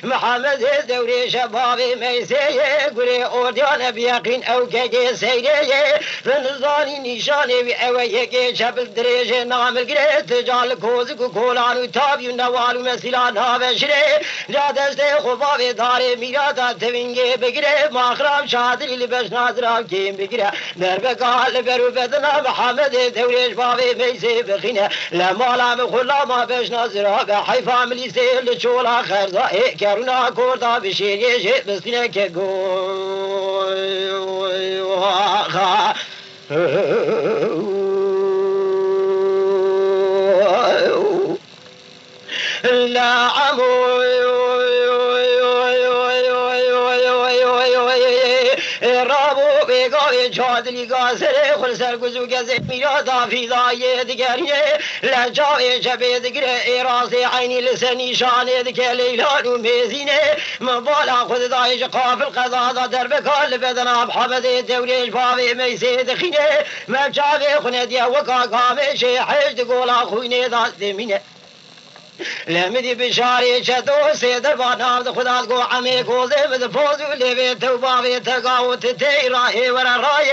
محمد دوری شباب میسیه گوری اوردیان بیاقین او که سیره رنزانی نشانه بی او یکی چپل دریجه نامل گره تجال کوز کو کولانو تابیو نوالو مسیلا نابشره جا دسته خوباب داره میرادا توینگه بگیره ماخرام شادری لبش نازرام کیم بگیره در بکال برو بدنا محمد دوریش بابی میسی بخینه لمالام خلا ما بش نازرام به حیفا ملیسه لچولا خرزا کرونا کردا بشیریه جه بسینه که گو لا عمو رابو بگاه چادلی گازره خل سرگزو گزه میرادا فیضای دیگریه لجای جبه دیگره ایراز عینی لسنی شانه دیگه لیلان و میزینه مبالا خود دایش قافل قضا در بکال بدنا محمد دوریش باوی میزه دخینه مجاوه خونه دیا وکا گامه شه حجد گولا خوینه داست مینه لمدی بشاری چدو سیدر با نام خدا گو عمی کوزه مد فوزو لیوی تو باوی تگاوت تی راهی ور راهی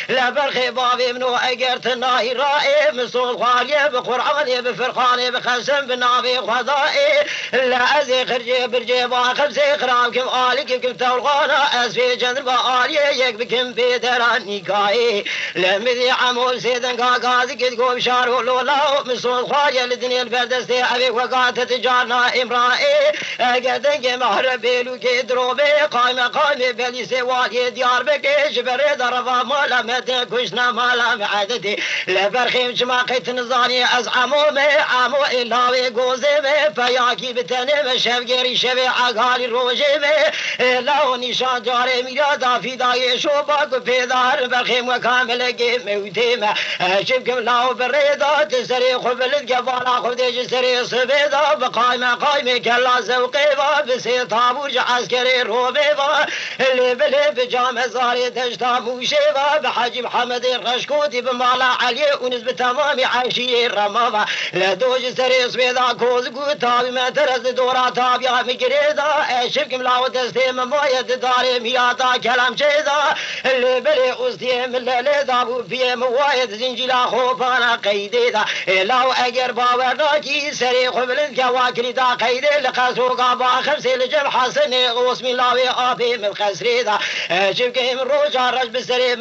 لبرخی باوی منو اگر تناهی راهی مسول خوالیه بقرآنی بفرقانی بخسم بناوی خدایی لعزی خرجی برجی با خمسی خرام کم آلی کم تولغانا اسفی جندر با آلیه یک بکم بیدران نیکایی لمدی عمول سیدن کاغازی کد گو بشارو لولاو مسول خوالیه لدنی البردستی عبی وقاتت جانا امرائي قدنج مهر بيلو كدروبي قايمة بلي سوالي ديار بكيش بريد رفا مالا مدن كشنا مالا معددي لبرخيم جماقيت نظاني از عمومي عمو إلاوي قوزيمي فياكي بتنم شفقري شبي عقالي روجيمي لو نشان جاري ميرادا في داي شوباك وفيدار برخيم وكامل قيم وتيمة شبكم لاو بريدا تسري خبلت قبالا خبديش سري صبيدا بقايمة قايمة كلا زوقي بسي طابوج عسكري روبي اللي بلي بجامع زاري تجتا موشي بحاجي محمد الرشكوتي بمالا علي ونسبة تمامي عايشي الرمامة لدوج سري صبيدا كوز قوتابي ما ترز دورا تابيا مقريدا شبكم لاو تستيم موية داري ميادا كلام شيدا اللي بلي أستيم اللي دابو بيه موايد زنجلا خوفانا قيديدا لاو اگر باورناكي سري خبلن كواكري دا قيد لقاسوقا باخر سيل جب حسن غوص من لاوي آبي من خسري دا شبكي من روجا رج بسري